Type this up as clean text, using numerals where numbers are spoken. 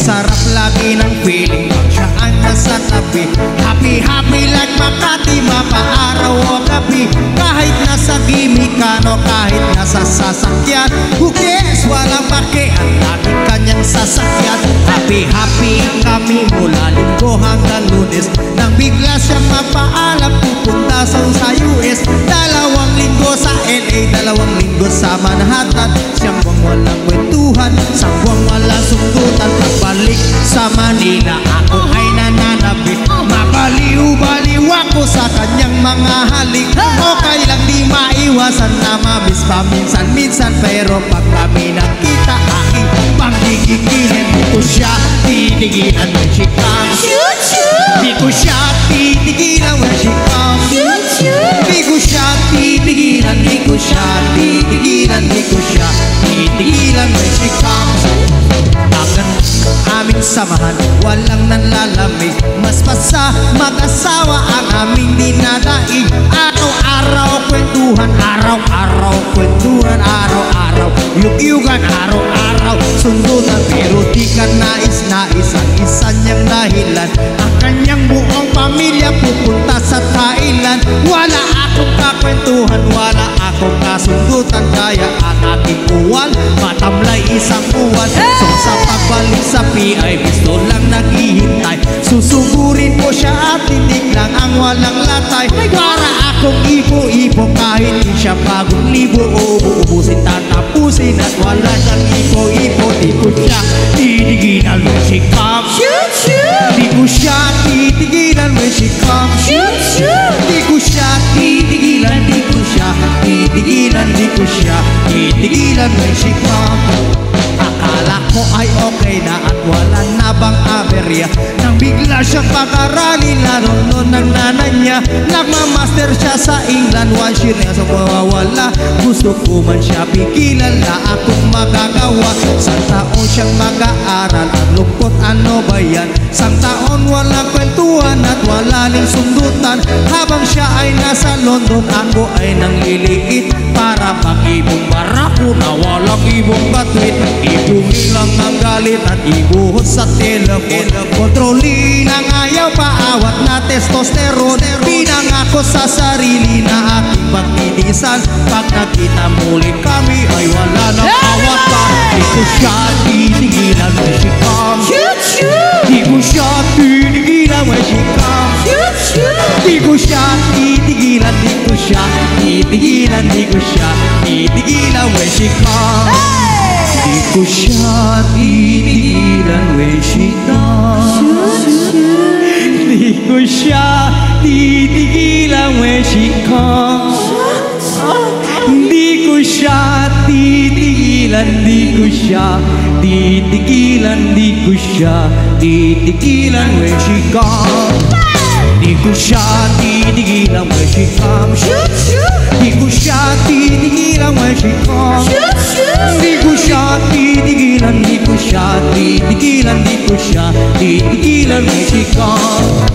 Sarap lagi ng feeling pag siya ang nasa tabi. Happy, happy like Makati, mapaaraw o gabi. Kahit nasa gimikano, kahit nasa sasakyan, who cares, walang pake, ang daming kanyang sasakyan. Happy, happy kami mula Linggo hanggang Lunes. Nang bigla siyang mapaalam, pupunta sa US. 2 linggo sa LA, 2 linggo sa Manhattan. Siyang buwang walang kwentuhan, sang buwang walang sundutan. Pagbalik sa Manila, ako ay nananabik. Mabaliw-baliw ako sa kanyang mga halik. Okay lang di maiwasan na mamiss paminsan-minsan, pero pag kami nakita, aking pagkikikinin. Di ko siya titigilan when she comes. Di ko siya titigilan when she comes. Di ko siya titigilan, di ko siya titigilan, di ko siya titigilan when she comes. Aming samahan, walang nanlalamig. Mas basta mag-asawa ang aming dinadaig. Araw-araw kwentuhan, araw-araw kwentuhan, araw-araw yug-yugan, araw-araw sundutan. Pero di ka nais-nais ang isa niyang dahilan. Ang kanyang buong pamilya pupunta sa Thailand. Wala akong kakwentuhan, wala akong kasundutan. Kaya ang aking uwan matamlay isang buwan. So sa pagbalik sa PI, gusto lang naghihintay. Susugurin ko siya at tinig lang ang walang latay. Para akong ibo-ibo kahit di siya bagong libo. Ubusin, tatapusin at wala siyang ibo-ibo. Di ko siya titigilan when she comes. Di ko siya titigilan when she comes. Di ko siya titigilan, di ko siya titigilan, di ko siya titigilan when she comes. Akala ko ay okay na at wala na bang aberya. Nang bigla siyang pag-aralin, lalo nun ng nanay niya. Nagmamaster siya sa England, 1 year na sa mawawala. Gusto ko man siya pigilan, na akong magagawa. Sang taon siyang mag-aaral, ang lungkot ano ba yan? Sang taon walang kwentuhan at wala ning sundutan. Habang siya ay nasa London, ako ay nangliliit. Para pag-ibong barako na walang ibong batwit. Ibungin lang ang galit at ibuhos sa telefon. Kontrolin ang ayaw, paawat na testosterone. Pinangako sa sarili na aking pagtitisan. Pag nakita muli kami ay wala nang awatan. Di ko siya titigilan when she comes. Di ko siya titigilan when she comes. Di ko siya titigilan, di ko siya titigilan, di ko siya titigilan when she comes. Di ko siya titigilan when she comes. Di ko siya titigilan when she comes. Di ko siya titigilan, di ko siya titigilan, di ko siya titigilan when she comes. Di ko siya titigilan when she comes. Di ko siya titigilan when she comes. Di ko siya titigilan, di ko siya titigilan, di ko siya titigilan when she comes.